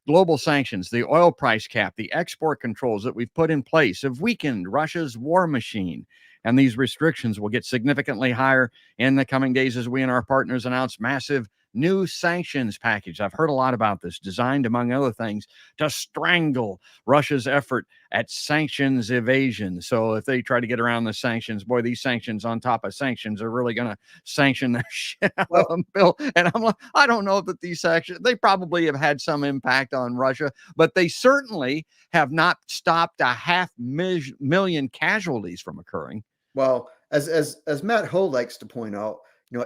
Global sanctions, the oil price cap, the export controls that we've put in place have weakened Russia's war machine. And these restrictions will get significantly higher in the coming days as we and our partners announce massive new sanctions package. I've heard a lot about this, designed, among other things, to strangle Russia's effort at sanctions evasion. So if they try to get around the sanctions, boy, these sanctions on top of sanctions are really going to sanction the shit out of them, Bill. And I'm like, I don't know that these sanctions, they probably have had some impact on Russia, but they certainly have not stopped 500,000 casualties from occurring. Well, as Matt Ho likes to point out,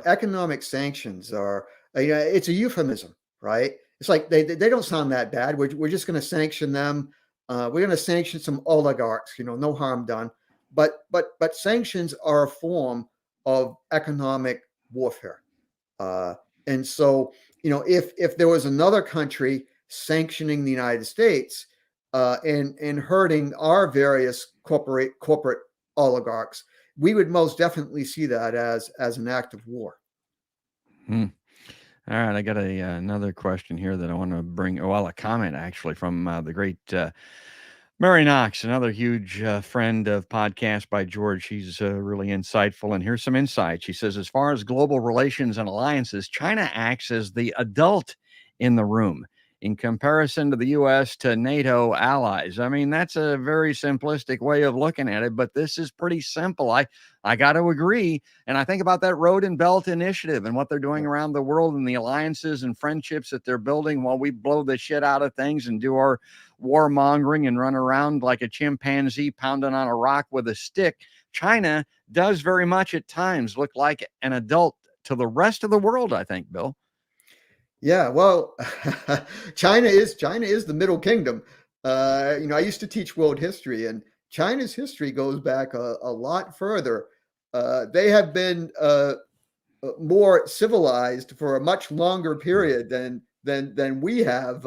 economic sanctions are, it's a euphemism, right? It's like they don't sound that bad. We're just going to sanction them. We're going to sanction some oligarchs, no harm done. But sanctions are a form of economic warfare. And so, if there was another country sanctioning the United States and hurting our various corporate oligarchs, we would most definitely see that as an act of war. All right, I got another question here that I want to bring. Well, a comment actually from the great Mary Knox, another huge friend of Podcast by George. She's really insightful, and here's some insight. She says, as far as global relations and alliances, China acts as the adult in the room in comparison to the U.S. to NATO allies. I mean, that's a very simplistic way of looking at it, but this is pretty simple. I got to agree. And I think about that Road and Belt Initiative and what they're doing around the world and the alliances and friendships that they're building while we blow the shit out of things and do our warmongering and run around like a chimpanzee pounding on a rock with a stick. China does very much at times look like an adult to the rest of the world, I think, Bill. Yeah, well, China is the Middle Kingdom. I used to teach world history, and China's history goes back a lot further. They have been more civilized for a much longer period than we have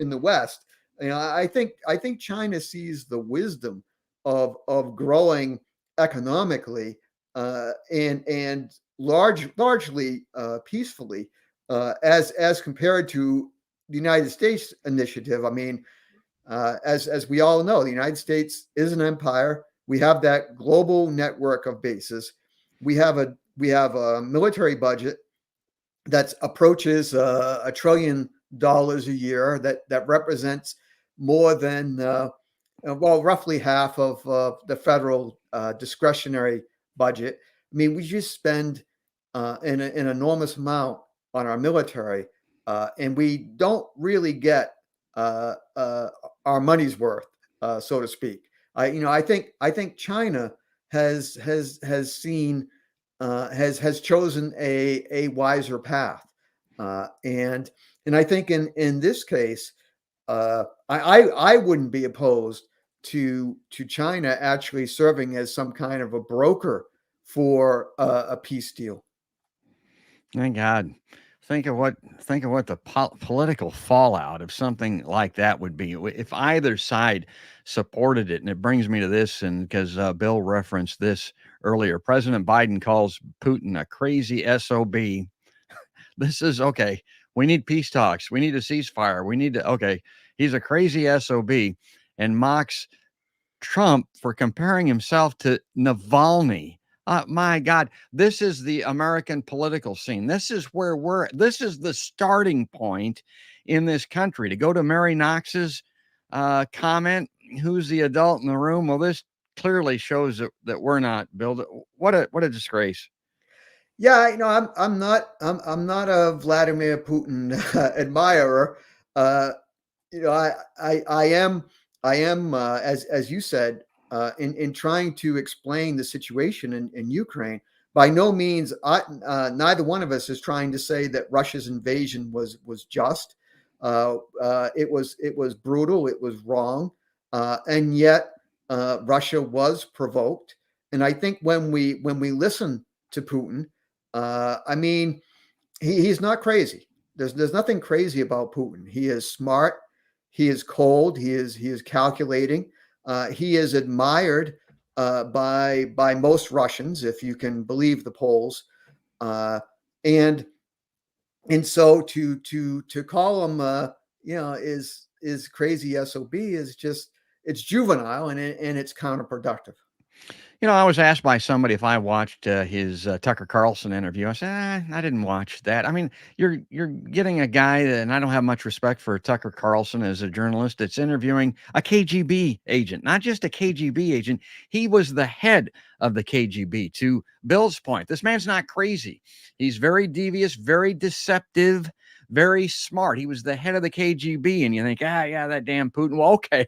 in the West. I think China sees the wisdom of growing economically and largely peacefully. As compared to the United States initiative. I mean, as we all know, the United States is an empire. We have that global network of bases. We have a military budget that approaches $1 trillion a year. That represents more than roughly half of the federal discretionary budget. I mean, we just spend an enormous amount on our military, and we don't really get our money's worth, so to speak. I think China has chosen a wiser path, and I think in this case, I wouldn't be opposed to China actually serving as some kind of a broker for a peace deal. Thank God. Think of what the political fallout of something like that would be if either side supported it. And it brings me to this, and because Bill referenced this earlier, President Biden calls Putin a crazy SOB. This is okay. We need peace talks. We need a ceasefire. He's a crazy SOB and mocks Trump for comparing himself to Navalny. My God, this is the American political scene. This is where this is the starting point in this country. To go to Mary Knox's comment, who's the adult in the room? Well, this clearly shows that we're not, Bill. What a disgrace. Yeah, I'm not a Vladimir Putin admirer. I am as you said, in trying to explain the situation in Ukraine. By no means, neither one of us is trying to say that Russia's invasion was just. It was brutal. It was wrong, and yet Russia was provoked. And I think when we listen to Putin, I mean, he's not crazy. There's nothing crazy about Putin. He is smart. He is cold. He is calculating. He is admired by most Russians, if you can believe the polls. And so to call him is crazy SOB is just, it's juvenile, and it's counterproductive. I was asked by somebody if I watched his Tucker Carlson interview. I said, I didn't watch that. I mean, you're getting a guy that, and I don't have much respect for Tucker Carlson as a journalist, that's interviewing a KGB agent, not just a KGB agent. He was the head of the KGB. To Bill's point, this man's not crazy. He's very devious, very deceptive, very smart. He was the head of the KGB, and you think, yeah, that damn Putin. Well, okay,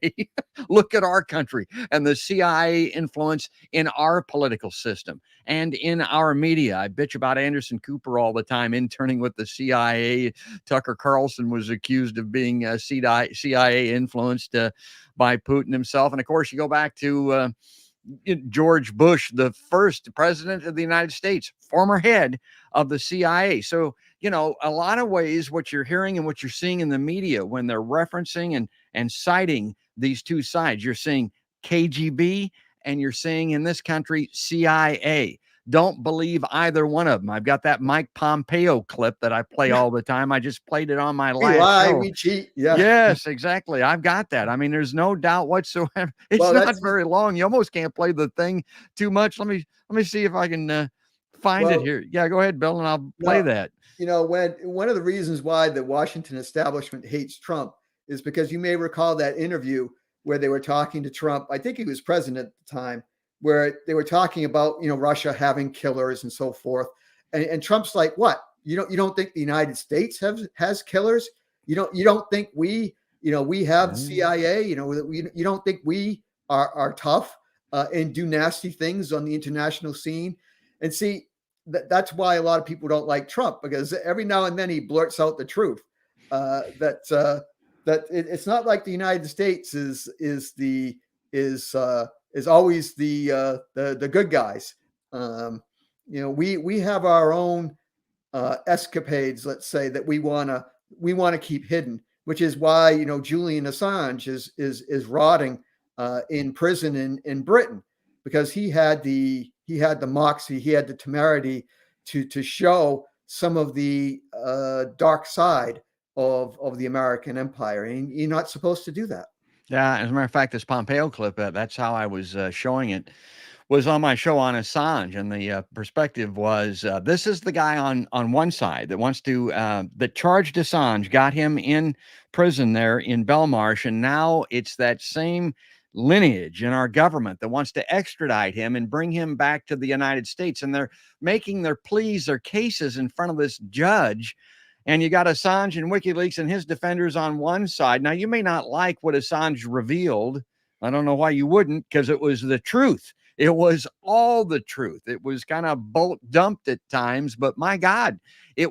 look at our country and the CIA influence in our political system and in our media. I bitch about Anderson Cooper all the time, interning with the CIA. Tucker Carlson was accused of being CIA influenced by Putin himself. And of course, you go back to George Bush, the first president of the United States, former head of the CIA. So, a lot of ways what you're hearing and what you're seeing in the media when they're referencing and citing these two sides, you're seeing KGB and you're seeing in this country CIA. Don't believe either one of them. I've got that Mike Pompeo clip that I play all the time. I just played it on my last show. We cheat. Yeah. Yes, exactly. I've got that. I mean, there's no doubt whatsoever. It's not very long. You almost can't play the thing too much. Let me see if I can find it here. Yeah, go ahead, Bill, and I'll play that. When one of the reasons why the Washington establishment hates Trump is because you may recall that interview where they were talking to Trump. I think he was president at the time, where they were talking about, Russia having killers and so forth. And Trump's like, what? You don't think the United States has killers? You don't think we have CIA? You don't think we are tough and do nasty things on the international scene? And see, that's why a lot of people don't like Trump, because every now and then he blurts out the truth. That it's not like the United States is always the good guys. We have our own escapades, let's say, that we want to keep hidden, which is why Julian Assange is rotting in prison in Britain, because he had the moxie, he had the temerity to show some of the dark side of the American empire, and you're not supposed to do that. Yeah, as a matter of fact, this Pompeo clip, that's how I was showing it, was on my show on Assange, and the perspective was, this is the guy on one side that wants to, that charged Assange, got him in prison there in Belmarsh, and now it's that same lineage in our government that wants to extradite him and bring him back to the United States, and they're making their pleas, their cases in front of this judge. And you got Assange and WikiLeaks and his defenders on one side. Now, you may not like what Assange revealed. I don't know why you wouldn't, because it was the truth. It was all the truth. It was kind of bolt dumped at times, but my God,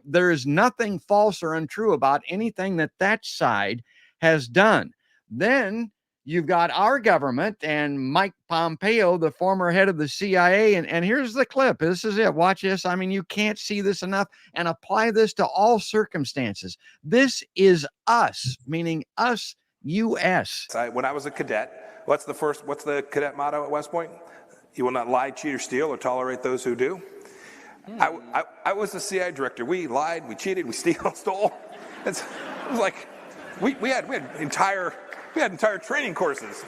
there is nothing false or untrue about anything that side has done. Then you've got our government and Mike Pompeo, the former head of the CIA. And here's the clip. This is it. Watch this. I mean, you can't see this enough, and apply this to all circumstances. This is us, meaning us, U.S. When I was a cadet, what's the cadet motto at West Point? You will not lie, cheat, or steal, or tolerate those who do. I was the CIA director. We lied, we cheated, we stole. It was like, we had entire training courses.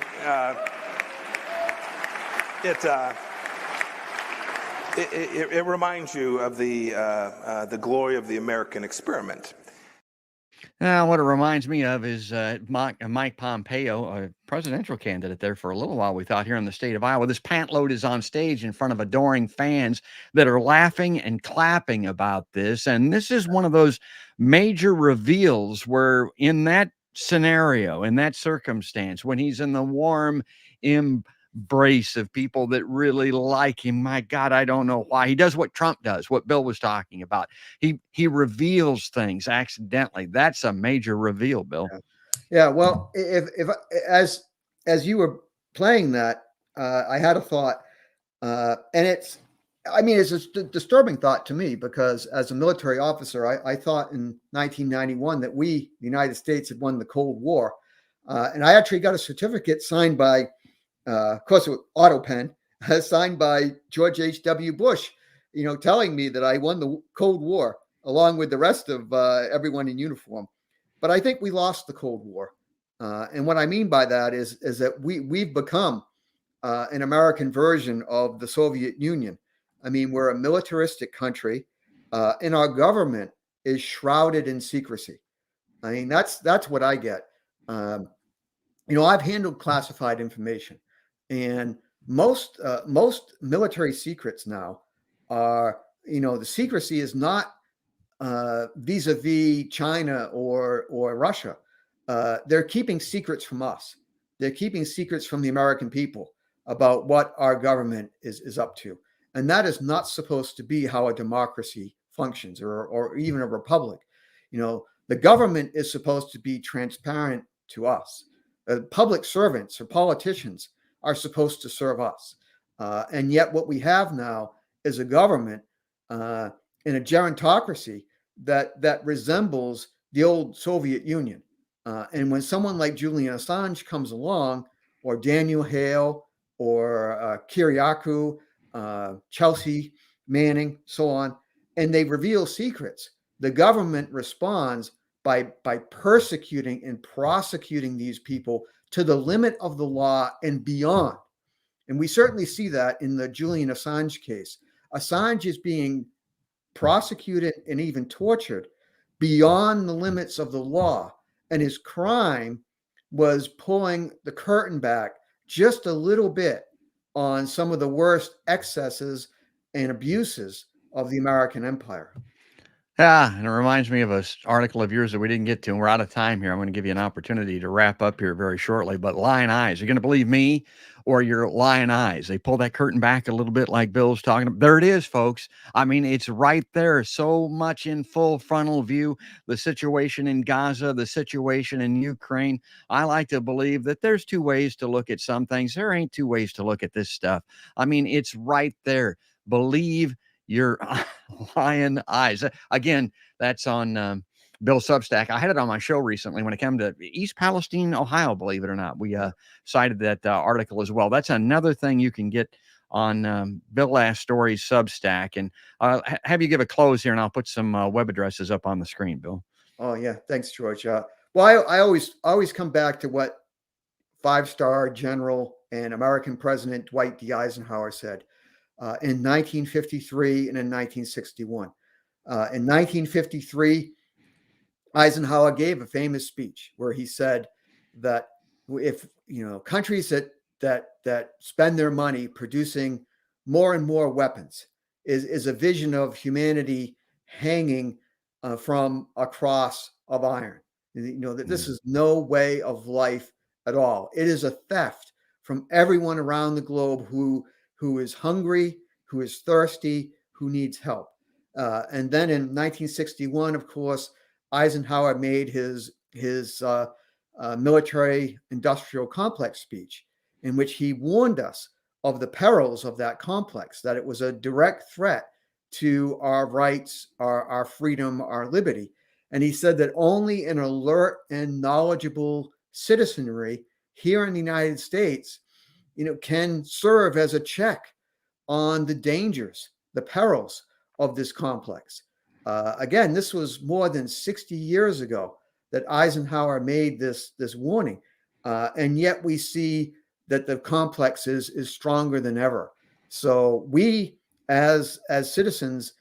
It reminds you of the glory of the American experiment. What it reminds me of is Mike Pompeo, a presidential candidate there for a little while, we thought, here in the state of Iowa. This pantload is on stage in front of adoring fans that are laughing and clapping about this. And this is one of those major reveals where, in that scenario, in that circumstance, when he's in the warm embrace of people that really like him, my God, I don't know why. He does what Trump does, what Bill was talking about. He reveals things accidentally. That's a major reveal, Bill. Yeah. Well, if as you were playing that, I had a thought, and it's a disturbing thought to me, because as a military officer, I thought in 1991 that the United States, had won the Cold War, and I actually got a certificate signed by, of course, it was auto pen, signed by George H.W. Bush, telling me that I won the Cold War along with the rest of everyone in uniform. But I think we lost the Cold War. And what I mean by that is that we've become an American version of the Soviet Union. I mean, we're a militaristic country, and our government is shrouded in secrecy. I mean, that's what I get. I've handled classified information, and most military secrets now are, the secrecy is not vis-a-vis China or Russia. They're keeping secrets from us. They're keeping secrets from the American people about what our government is up to. And that is not supposed to be how a democracy functions, or even a republic. The government is supposed to be transparent to us. Public servants or politicians are supposed to serve us. And yet what we have now is a government in a gerontocracy that resembles the old Soviet Union. And when someone like Julian Assange comes along, or Daniel Hale, or Kiriakou, Chelsea Manning, so on, and they reveal secrets, the government responds by persecuting and prosecuting these people to the limit of the law and beyond. And we certainly see that in the Julian Assange case. Assange is being prosecuted and even tortured beyond the limits of the law. And his crime was pulling the curtain back just a little bit on some of the worst excesses and abuses of the American empire. Yeah, and it reminds me of an article of yours that we didn't get to, and we're out of time here. I'm going to give you an opportunity to wrap up here very shortly. But lion eyes, you're going to believe me or your lion eyes? They pull that curtain back a little bit, like Bill's talking about. There it is, folks. I mean, it's right there, so much in full frontal view. The situation in Gaza, the situation in Ukraine. I like to believe that there's two ways to look at some things. There ain't two ways to look at this stuff. I mean, it's right there. Believe your lion eyes. Again, that's on Bill Substack. I had it on my show recently when it came to East Palestine, Ohio, believe it or not. We cited that article as well. That's another thing you can get on Bill Astore's Substack. And have you give a close here, and I'll put some web addresses up on the screen, Bill. Oh, yeah. Thanks, George. Well, I always come back to what 5-star general and American President Dwight D. Eisenhower said in 1953 and in 1961. In 1953, Eisenhower gave a famous speech where he said that if countries that spend their money producing more and more weapons is a vision of humanity hanging from a cross of iron. That this is no way of life at all. It is a theft from everyone around the globe who is hungry, who is thirsty, who needs help. And then in 1961, of course, Eisenhower made his military industrial complex speech, in which he warned us of the perils of that complex, that it was a direct threat to our rights, our freedom, our liberty. And he said that only an alert and knowledgeable citizenry here in the United States, can serve as a check on the dangers, the perils of this complex. Again, this was more than 60 years ago that Eisenhower made this warning. And yet we see that the complex is stronger than ever. So we, as citizens,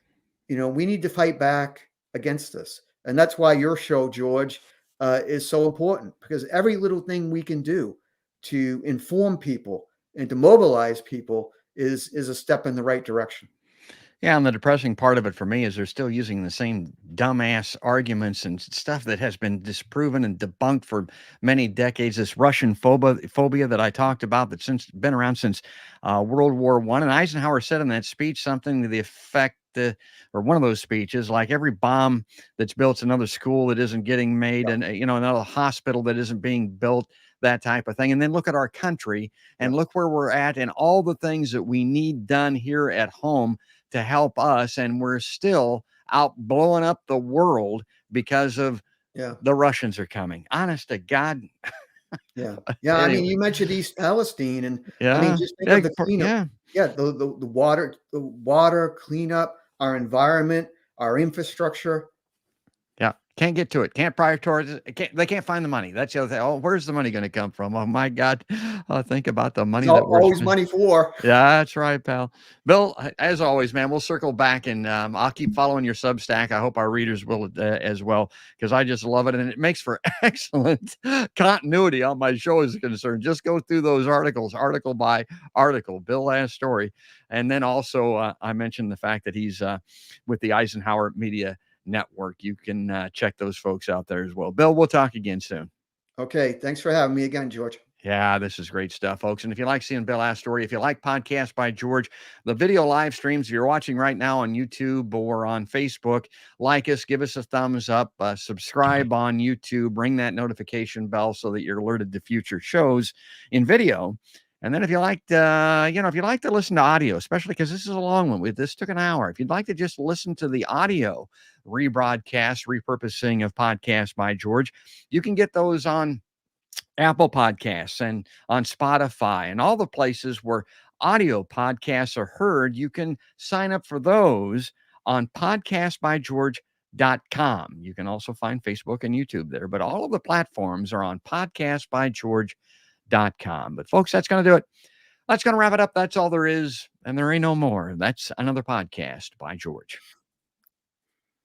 we need to fight back against this. And that's why your show, George, is so important, because every little thing we can do to inform people and to mobilize people is a step in the right direction. Yeah, and the depressing part of it for me is they're still using the same dumbass arguments and stuff that has been disproven and debunked for many decades. This Russian phobia that I talked about, that's been around since World War I. And Eisenhower said in that speech something to the effect, or one of those speeches, like every bomb that's built's another school that isn't getting made, Yeah. and another hospital that isn't being built, that type of thing. And then look at our country and look where we're at and all the things that we need done here at home to help us, and we're still out blowing up the world because of the Russians are coming. Honest to God. Yeah. Anyway. I mean, you mentioned East Palestine, and I mean, just think of the cleanup. The water cleanup, our environment, our infrastructure. Yeah, can't get to it. Can't prioritize it. They can't find the money. That's the other thing. Oh, where's the money going to come from? Oh my God! Think about the money that we're always money for war. Yeah, that's right, pal. Bill, as always, man, we'll circle back, and I'll keep following your Substack. I hope our readers will as well, because I just love it, and it makes for excellent continuity on my show is concerned. Just go through those articles, article by article. Bill Astore, and then also I mentioned the fact that he's with the Eisenhower Media Network. You can check those folks out there as well. Bill, we'll talk again soon. Okay. Thanks for having me again, George. Yeah, this is great stuff, folks. And if you like seeing Bill Astore, if you like Podcast by George, the video live streams, if you're watching right now on YouTube or on Facebook, like us, give us a thumbs up, subscribe on YouTube, ring that notification bell so that you're alerted to future shows in video. And then if you like, if you like to listen to audio, especially because this is a long one, this took an hour. If you'd like to just listen to the audio rebroadcast, repurposing of Podcast by George, you can get those on Apple Podcasts and on Spotify and all the places where audio podcasts are heard. You can sign up for those on podcastbygeorge.com. You can also find Facebook and YouTube there, but all of the platforms are on podcastbygeorge.com. But folks, that's going to do it. That's going to wrap it up. That's all there is, and there ain't no more. That's another podcast by George.